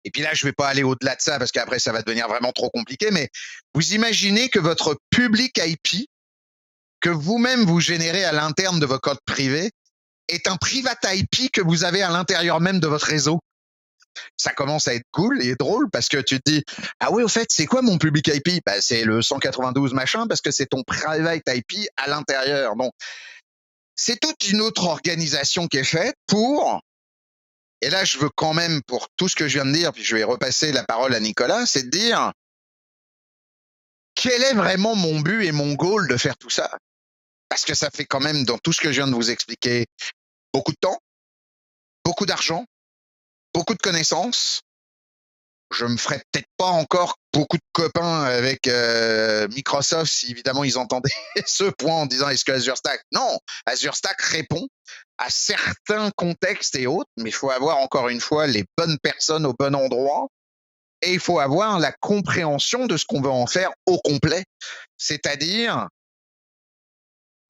et puis là, je vais pas aller au-delà de ça, parce qu'après, ça va devenir vraiment trop compliqué, mais vous imaginez que votre public IP, que vous-même vous générez à l'interne de votre code privé, est un private IP que vous avez à l'intérieur même de votre réseau. Ça commence à être cool et drôle, parce que tu te dis, ah oui, au fait, c'est quoi mon public IP? C'est le 192 machin, parce que c'est ton private IP à l'intérieur. Donc, c'est toute une autre organisation qui est faite pour, et là je veux quand même, pour tout ce que je viens de dire, puis je vais repasser la parole à Nicolas, c'est de dire, quel est vraiment mon but et mon goal de faire tout ça? Parce que ça fait quand même, dans tout ce que je viens de vous expliquer, beaucoup de temps, beaucoup d'argent, beaucoup de connaissances. Je me ferais peut-être pas encore beaucoup de copains avec Microsoft si évidemment ils entendaient ce point en disant est-ce que Azure Stack? Non, Azure Stack répond à certains contextes et autres, mais il faut avoir encore une fois les bonnes personnes au bon endroit, et il faut avoir la compréhension de ce qu'on veut en faire au complet, c'est-à-dire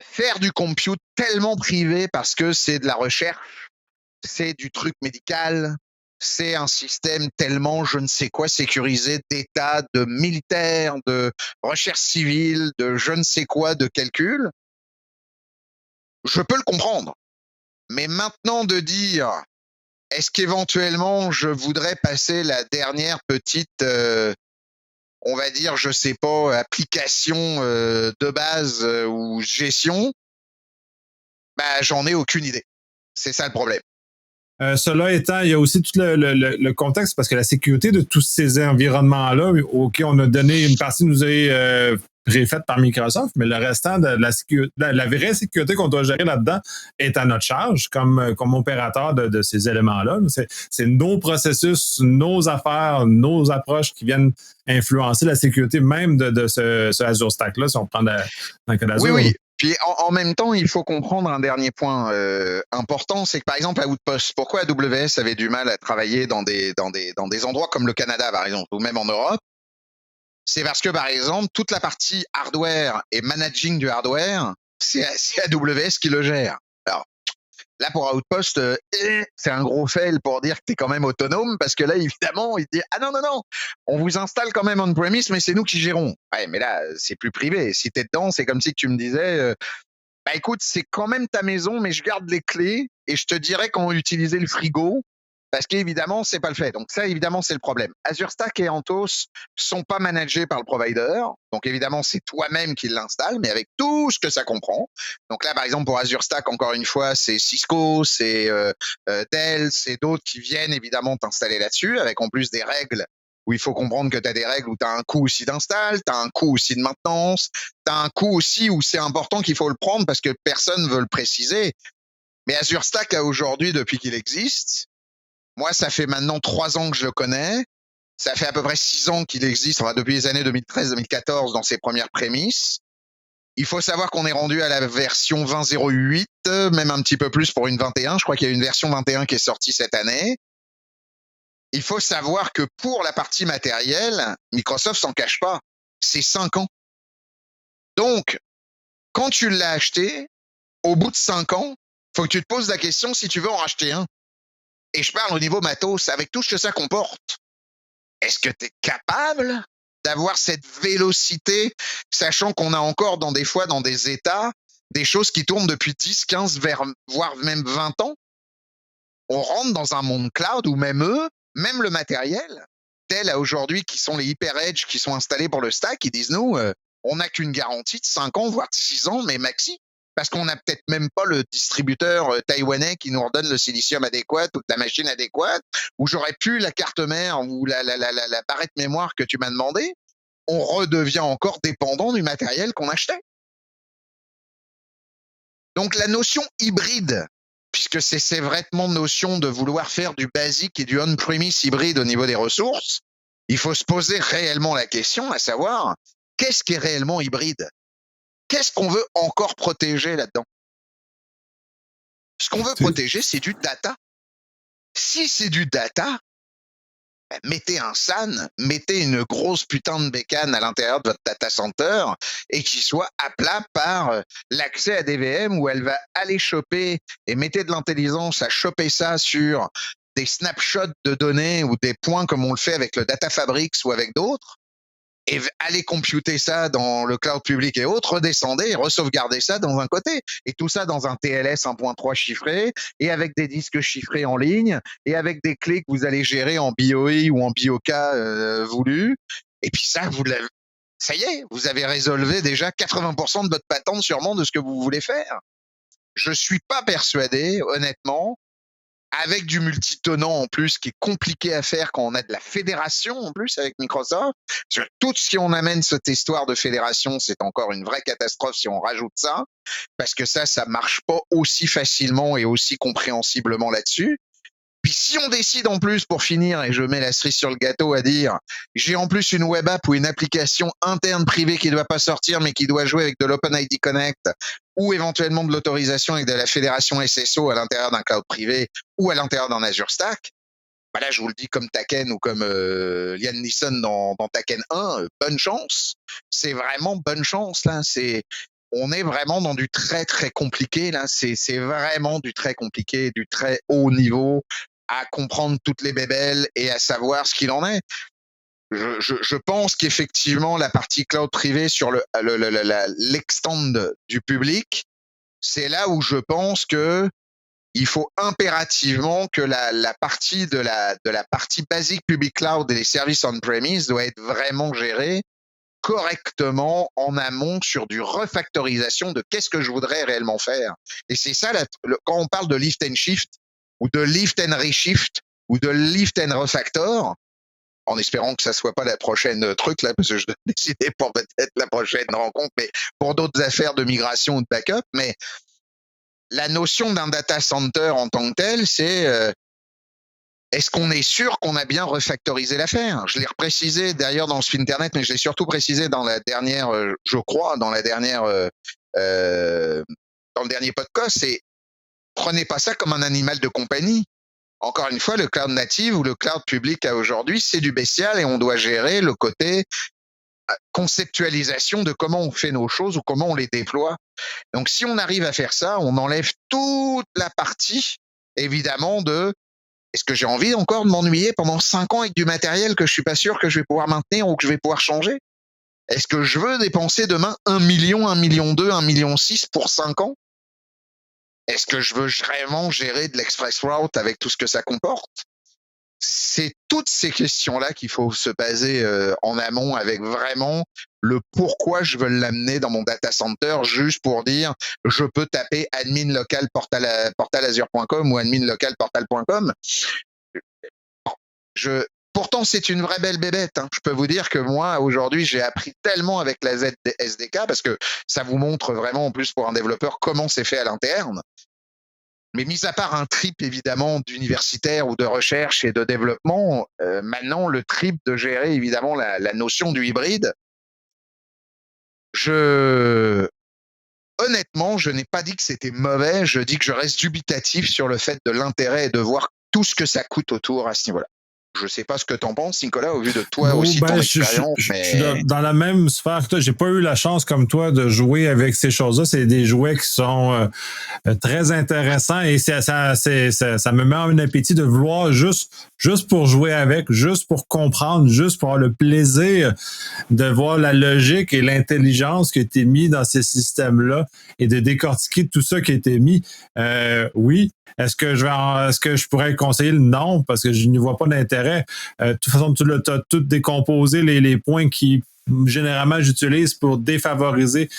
faire du compute tellement privé parce que c'est de la recherche, c'est du truc médical, c'est un système tellement je ne sais quoi sécurisé d'État, de militaire, de recherche civile, de je ne sais quoi, de calcul. Je peux le comprendre. Mais maintenant de dire, est-ce qu'éventuellement je voudrais passer la dernière petite, on va dire, je sais pas, application de base ou gestion, j'en ai aucune idée. C'est ça le problème. Cela étant, il y a aussi tout le contexte, parce que la sécurité de tous ces environnements-là, auxquels on a donné une partie, nous est préfaite par Microsoft, mais le restant de la sécurité, la vraie sécurité qu'on doit gérer là-dedans est à notre charge comme opérateur de ces éléments-là. C'est nos processus, nos affaires, nos approches qui viennent influencer la sécurité même de ce Azure Stack-là, si on prend dans le cas d'Azure. Oui. Puis en même temps, il faut comprendre un dernier point important, c'est que par exemple à Outpost, pourquoi AWS avait du mal à travailler dans des endroits comme le Canada par exemple, ou même en Europe? C'est parce que par exemple toute la partie hardware et managing du hardware, c'est AWS qui le gère. Alors là, pour Outpost, c'est un gros fail pour dire que tu es quand même autonome, parce que là, évidemment, il dit, ah non, on vous installe quand même on-premise, mais c'est nous qui gérons. Ouais, mais là, c'est plus privé. Si tu es dedans, c'est comme si tu me disais, écoute, c'est quand même ta maison, mais je garde les clés et je te dirai comment utiliser le frigo, parce qu'évidemment, c'est pas le fait. Donc ça, évidemment, c'est le problème. Azure Stack et Anthos sont pas managés par le provider. Donc évidemment, c'est toi-même qui l'installe, mais avec tout ce que ça comprend. Donc là, par exemple, pour Azure Stack, encore une fois, c'est Cisco, c'est Dell, c'est d'autres qui viennent évidemment t'installer là-dessus, avec en plus des règles où il faut comprendre que tu as des règles où tu as un coût aussi d'install, tu as un coût aussi de maintenance, tu as un coût aussi où c'est important qu'il faut le prendre parce que personne ne veut le préciser. Mais Azure Stack, aujourd'hui, depuis qu'il existe, moi, ça fait maintenant 3 ans que je le connais. Ça fait à peu près 6 ans qu'il existe, enfin, depuis les années 2013-2014 dans ses premières prémices. Il faut savoir qu'on est rendu à la version 20.08, même un petit peu plus pour une 21. Je crois qu'il y a une version 21 qui est sortie cette année. Il faut savoir que pour la partie matérielle, Microsoft s'en cache pas. C'est 5 ans. Donc, quand tu l'as acheté, au bout de 5 ans, faut que tu te poses la question si tu veux en racheter un. Et je parle au niveau matos, avec tout ce que ça comporte. Est-ce que tu es capable d'avoir cette vélocité, sachant qu'on a encore des fois dans des états, des choses qui tournent depuis 10, 15, voire même 20 ans? On rentre dans un monde cloud où même eux, même le matériel, tel à aujourd'hui qui sont les HyperEdge qui sont installés pour le stack, ils disent nous, on n'a qu'une garantie de 5 ans, voire de 6 ans, mais maxi. Parce qu'on n'a peut-être même pas le distributeur taïwanais qui nous redonne le silicium adéquat ou la machine adéquate, ou j'aurais plus la carte mère ou la barrette mémoire que tu m'as demandé. On redevient encore dépendant du matériel qu'on achetait. Donc la notion hybride, puisque c'est ces vraiment notion de vouloir faire du basique et du on-premise hybride au niveau des ressources, il faut se poser réellement la question, à savoir, qu'est-ce qui est réellement hybride? Qu'est-ce qu'on veut encore protéger là-dedans? Ce qu'on veut protéger, c'est du data. Si c'est du data, mettez un SAN, mettez une grosse putain de bécane à l'intérieur de votre data center et qui soit à plat par l'accès à des VM où elle va aller choper et mettez de l'intelligence à choper ça sur des snapshots de données ou des points comme on le fait avec le Data Fabrics ou avec d'autres et aller computer ça dans le cloud public et autres, redescendez et resauvegarder ça dans un côté. Et tout ça dans un TLS 1.3 chiffré et avec des disques chiffrés en ligne et avec des clés que vous allez gérer en BOE ou en BOK voulu. Et puis ça, ça y est, vous avez résolvé déjà 80% de votre patente sûrement de ce que vous voulez faire. Je suis pas persuadé, honnêtement, avec du multitenant en plus qui est compliqué à faire quand on a de la fédération en plus avec Microsoft. Sur tout si on amène cette histoire de fédération, c'est encore une vraie catastrophe si on rajoute ça, parce que ça marche pas aussi facilement et aussi compréhensiblement là-dessus. Puis si on décide en plus, pour finir, et je mets la cerise sur le gâteau à dire, j'ai en plus une web app ou une application interne privée qui ne doit pas sortir, mais qui doit jouer avec de l'OpenID Connect, ou éventuellement de l'autorisation avec de la fédération SSO à l'intérieur d'un cloud privé ou à l'intérieur d'un Azure Stack, bah là, je vous le dis comme Taken ou comme Liam Neeson dans Taken 1, bonne chance. C'est vraiment bonne chance, là. On est vraiment dans du très, très compliqué, là. C'est vraiment du très compliqué, du très haut niveau, à comprendre toutes les bébelles et à savoir ce qu'il en est. Je pense qu'effectivement, la partie cloud privé sur l'extend du public, c'est là où je pense que il faut impérativement que la partie de la partie basique public cloud et les services on-premise doit être vraiment gérée correctement en amont sur du refactorisation de qu'est-ce que je voudrais réellement faire. Et c'est ça, quand on parle de lift and shift, ou de lift and reshift, ou de lift and refactor, en espérant que ça soit pas la prochaine truc là, parce que je dois décider pour peut-être la prochaine rencontre, mais pour d'autres affaires de migration ou de backup, mais la notion d'un data center en tant que tel, c'est est-ce qu'on est sûr qu'on a bien refactorisé l'affaire? Je l'ai reprécisé d'ailleurs dans le site internet, mais je l'ai surtout précisé dans la dernière, je crois, dans le dernier podcast, c'est prenez pas ça comme un animal de compagnie. Encore une fois, le cloud native ou le cloud public à aujourd'hui, c'est du bestial et on doit gérer le côté conceptualisation de comment on fait nos choses ou comment on les déploie. Donc, si on arrive à faire ça, on enlève toute la partie, évidemment, de est-ce que j'ai envie encore de m'ennuyer pendant 5 ans avec du matériel que je suis pas sûr que je vais pouvoir maintenir ou que je vais pouvoir changer? Est-ce que je veux dépenser demain 1 million, 1 million 2, 1 million 6 pour 5 ans? Est-ce que je veux vraiment gérer de l'express route avec tout ce que ça comporte? C'est toutes ces questions-là qu'il faut se baser en amont avec vraiment le pourquoi je veux l'amener dans mon data center, juste pour dire je peux taper admin local portalazure.com ou admin local portal.com. Pourtant, c'est une vraie belle bébête. Hein. Je peux vous dire que moi, aujourd'hui, j'ai appris tellement avec la SDK parce que ça vous montre vraiment, en plus pour un développeur, comment c'est fait à l'interne. Mais mis à part un trip, évidemment, d'universitaire ou de recherche et de développement, maintenant, le trip de gérer, évidemment, la notion du hybride, honnêtement, je n'ai pas dit que c'était mauvais, je dis que je reste dubitatif sur le fait de l'intérêt et de voir tout ce que ça coûte autour à ce niveau-là. Je sais pas ce que t'en penses, Nicolas, au vu de toi Bon, aussi, ton ben, expérience, je suis mais dans la même sphère que toi. J'ai pas eu la chance comme toi de jouer avec ces choses-là. C'est des jouets qui sont très intéressants et ça me met en un appétit de vouloir juste pour jouer avec, juste pour comprendre, juste pour avoir le plaisir de voir la logique et l'intelligence qui a été mis dans ces systèmes-là et de décortiquer tout ça qui a été mis. Oui. Est-ce que je pourrais conseiller le non parce que je n'y vois pas d'intérêt. De toute façon, tu as tout décomposé les points qui généralement j'utilise pour défavoriser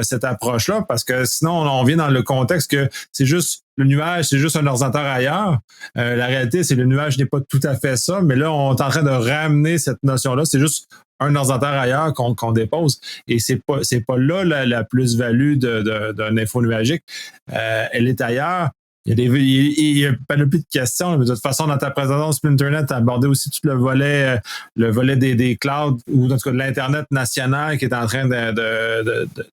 cette approche-là parce que sinon on vient dans le contexte que c'est juste le nuage, c'est juste un ordinateur ailleurs. La réalité, c'est que le nuage n'est pas tout à fait ça, mais là, on est en train de ramener cette notion-là. C'est juste un ordinateur ailleurs qu'on dépose. Et c'est pas là la plus-value d'un info nuagique. Elle est ailleurs. Il y a pas de plus de questions, mais de toute façon, dans ta présentation Splinternet, tu as abordé aussi tout le volet des clouds ou en tout cas de l'Internet national qui est en train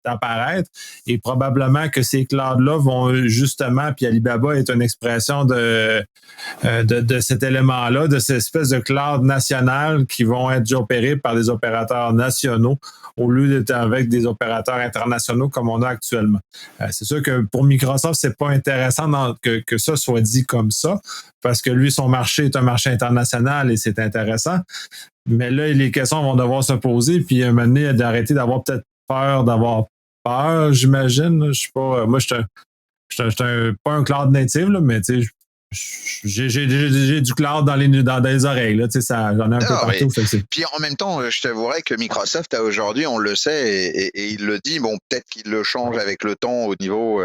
d'apparaître. Et probablement que ces clouds-là vont justement, puis Alibaba est une expression de cet élément-là, de cette espèce de cloud national qui vont être opérés par des opérateurs nationaux au lieu d'être avec des opérateurs internationaux comme on a actuellement. C'est sûr que pour Microsoft, c'est pas intéressant que ça soit dit comme ça, parce que lui, son marché est un marché international et c'est intéressant. Mais là, les questions vont devoir se poser, puis à un moment donné, d'arrêter d'avoir peut-être peur d'avoir peur, j'imagine. Je sais pas. Moi, je suis pas un cloud native, là, mais tu sais, j'ai du cloud dans les oreilles, là, tu sais, j'en ai un peu partout. Puis en même temps, je t'avouerais que Microsoft a aujourd'hui, on le sait, et il le dit, bon, peut-être qu'il le change avec le temps au niveau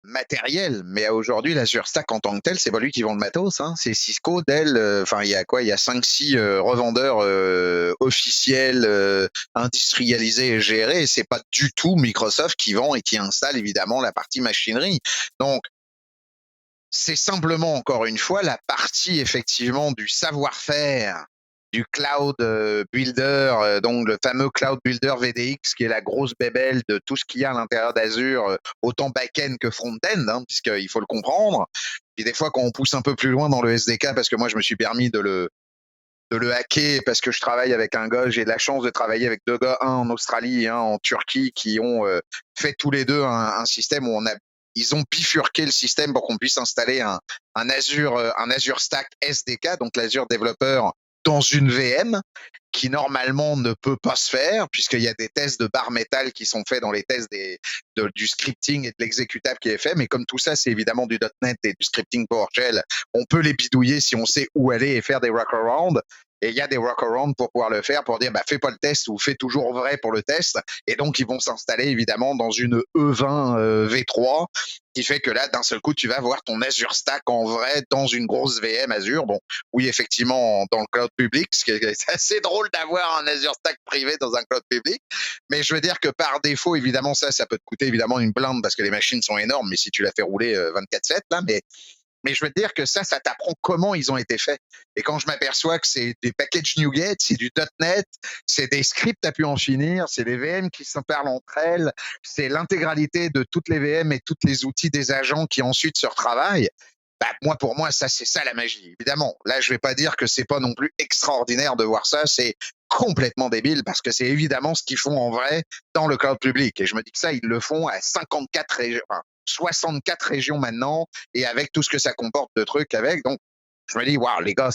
matériel, mais aujourd'hui, l'Azure Stack en tant que tel, c'est pas lui qui vend le matos, hein, c'est Cisco, Dell, enfin, il y a quoi? Il y a 5-6 revendeurs officiels, industrialisés et gérés, et c'est pas du tout Microsoft qui vend et qui installe évidemment la partie machinerie. Donc, c'est simplement, encore une fois, la partie effectivement du savoir-faire du cloud builder, donc le fameux cloud builder VDX, qui est la grosse bébelle de tout ce qu'il y a à l'intérieur d'Azure, autant back-end que front-end, hein, puisqu'il faut le comprendre. Puis des fois, quand on pousse un peu plus loin dans le SDK, parce que moi, je me suis permis de le hacker parce que je travaille avec un gars, j'ai de la chance de travailler avec deux gars, un en Australie et un en Turquie, qui ont fait tous les deux un système où ils ont bifurqué le système pour qu'on puisse installer un Azure Stack SDK, donc l'Azure développeur, dans une VM qui normalement ne peut pas se faire puisqu'il y a des tests de bare metal qui sont faits dans les tests du scripting et de l'exécutable qui est fait. Mais comme tout ça, c'est évidemment du .NET et du scripting PowerShell, on peut les bidouiller si on sait où aller et faire des workarounds. Et il y a des workarounds pour pouvoir le faire, pour dire, fais pas le test ou fais toujours vrai pour le test. Et donc, ils vont s'installer évidemment dans une E20 V3, qui fait que là, d'un seul coup, tu vas voir ton Azure Stack en vrai dans une grosse VM Azure. Bon, oui, effectivement, dans le cloud public, ce qui est assez drôle d'avoir un Azure Stack privé dans un cloud public. Mais je veux dire que par défaut, évidemment, ça peut te coûter évidemment une blinde parce que les machines sont énormes, mais si tu la fais rouler 24/7, là, mais je veux dire que ça t'apprend comment ils ont été faits. Et quand je m'aperçois que c'est des packages NuGet, c'est du .NET, c'est des scripts à pu en finir, c'est des VM qui se parlent entre elles, c'est l'intégralité de toutes les VM et tous les outils des agents qui ensuite se retravaillent, pour moi, ça, c'est ça la magie. Évidemment, là, je vais pas dire que c'est pas non plus extraordinaire de voir ça, c'est complètement débile parce que c'est évidemment ce qu'ils font en vrai dans le cloud public. Et je me dis que ça, ils le font à 54 régions, 64 régions maintenant, et avec tout ce que ça comporte de trucs avec. Donc, je me dis, waouh, les gars,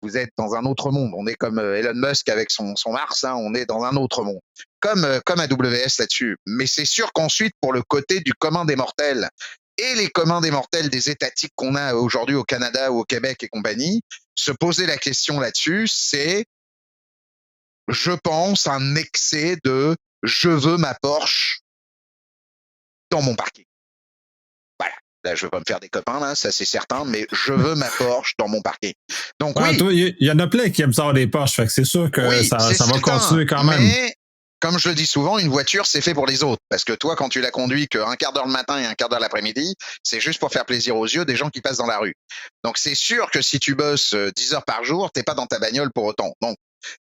vous êtes dans un autre monde. On est comme Elon Musk avec son Mars, hein, on est dans un autre monde. Comme AWS là-dessus. Mais c'est sûr qu'ensuite, pour le côté du commun des mortels et les communs des mortels des étatiques qu'on a aujourd'hui au Canada ou au Québec et compagnie, se poser la question là-dessus, c'est, je pense, un excès de je veux ma Porsche dans mon parking. Voilà. Là, je veux pas me faire des copains, là, ça c'est certain, mais je veux ma Porsche dans mon parking. Donc oui. Il y en a plein qui aiment ça avoir des Porsche, fait que c'est sûr que ça va continuer quand même. Mais, comme je le dis souvent, une voiture, c'est fait pour les autres. Parce que toi, quand tu la conduis qu'un quart d'heure le matin et un quart d'heure l'après-midi, c'est juste pour faire plaisir aux yeux des gens qui passent dans la rue. Donc, c'est sûr que si tu bosses 10 heures par jour, t'es pas dans ta bagnole pour autant. Donc,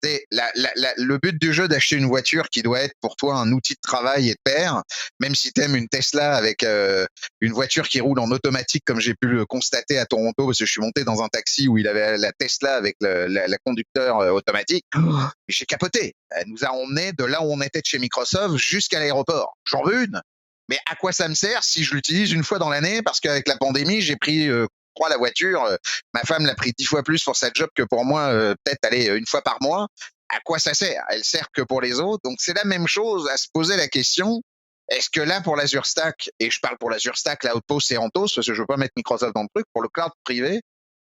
Le but du jeu d'acheter une voiture qui doit être pour toi un outil de travail et de pair, même si t'aimes une Tesla avec une voiture qui roule en automatique, comme j'ai pu le constater à Toronto, parce que je suis monté dans un taxi où il avait la Tesla avec la conducteur automatique, et j'ai capoté. Elle nous a emmenés de là où on était de chez Microsoft jusqu'à l'aéroport. J'en veux une. Mais à quoi ça me sert si je l'utilise une fois dans l'année? Parce qu'avec la pandémie, j'ai pris la voiture. Ma femme l'a pris 10 fois plus pour sa job que pour moi, peut-être aller une fois par mois. À quoi ça sert? Elle sert que pour les autres. Donc c'est la même chose à se poser la question. Est-ce que là, pour l'Azure Stack, et je parle pour l'Azure Stack, la Outpost et Anthos, parce que je veux pas mettre Microsoft dans le truc, pour le cloud privé,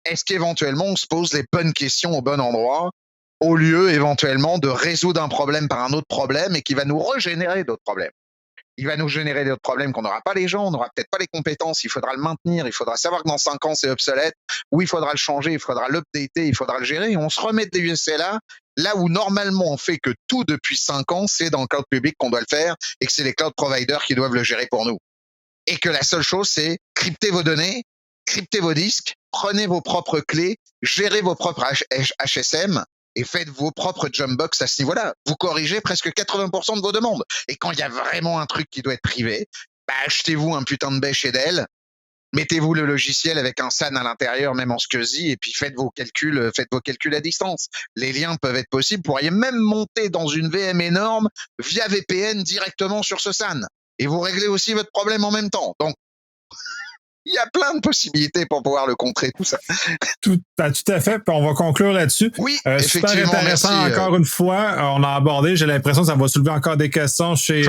est-ce qu'éventuellement on se pose les bonnes questions au bon endroit, au lieu éventuellement de résoudre un problème par un autre problème et qui va nous régénérer d'autres problèmes? Il va nous générer d'autres problèmes qu'on n'aura pas les gens, on n'aura peut-être pas les compétences, il faudra le maintenir, il faudra savoir que dans 5 ans c'est obsolète, ou il faudra le changer, il faudra l'updater, il faudra le gérer, et on se remet de l'USLA là où normalement on fait que tout depuis 5 ans, c'est dans le cloud public qu'on doit le faire, et que c'est les cloud providers qui doivent le gérer pour nous. Et que la seule chose, c'est crypter vos données, crypter vos disques, prenez vos propres clés, gérez vos propres HSM, et faites vos propres jumpbox à ce niveau-là. Vous corrigez presque 80% de vos demandes. Et quand il y a vraiment un truc qui doit être privé, achetez-vous un putain de baie chez Dell, mettez-vous le logiciel avec un SAN à l'intérieur, même en SCSI, et puis faites vos calculs à distance. Les liens peuvent être possibles. Vous pourriez même monter dans une VM énorme via VPN directement sur ce SAN. Et vous réglez aussi votre problème en même temps. Donc, il y a plein de possibilités pour pouvoir le contrer, tout ça. Tout à fait. Puis on va conclure là-dessus. Oui, super intéressant. Merci, encore une fois. On a abordé. J'ai l'impression que ça va soulever encore des questions chez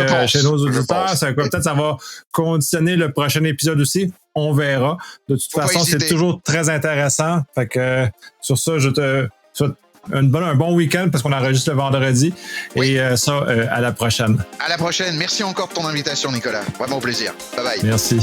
nos auditeurs. Peut-être ça va conditionner le prochain épisode aussi. On verra. De toute façon, c'est toujours très intéressant. Fait que sur ça, je te souhaite un bon week-end parce qu'on enregistre le vendredi. Oui. Et à la prochaine. À la prochaine. Merci encore de ton invitation, Nicolas. Vraiment au plaisir. Bye bye. Merci.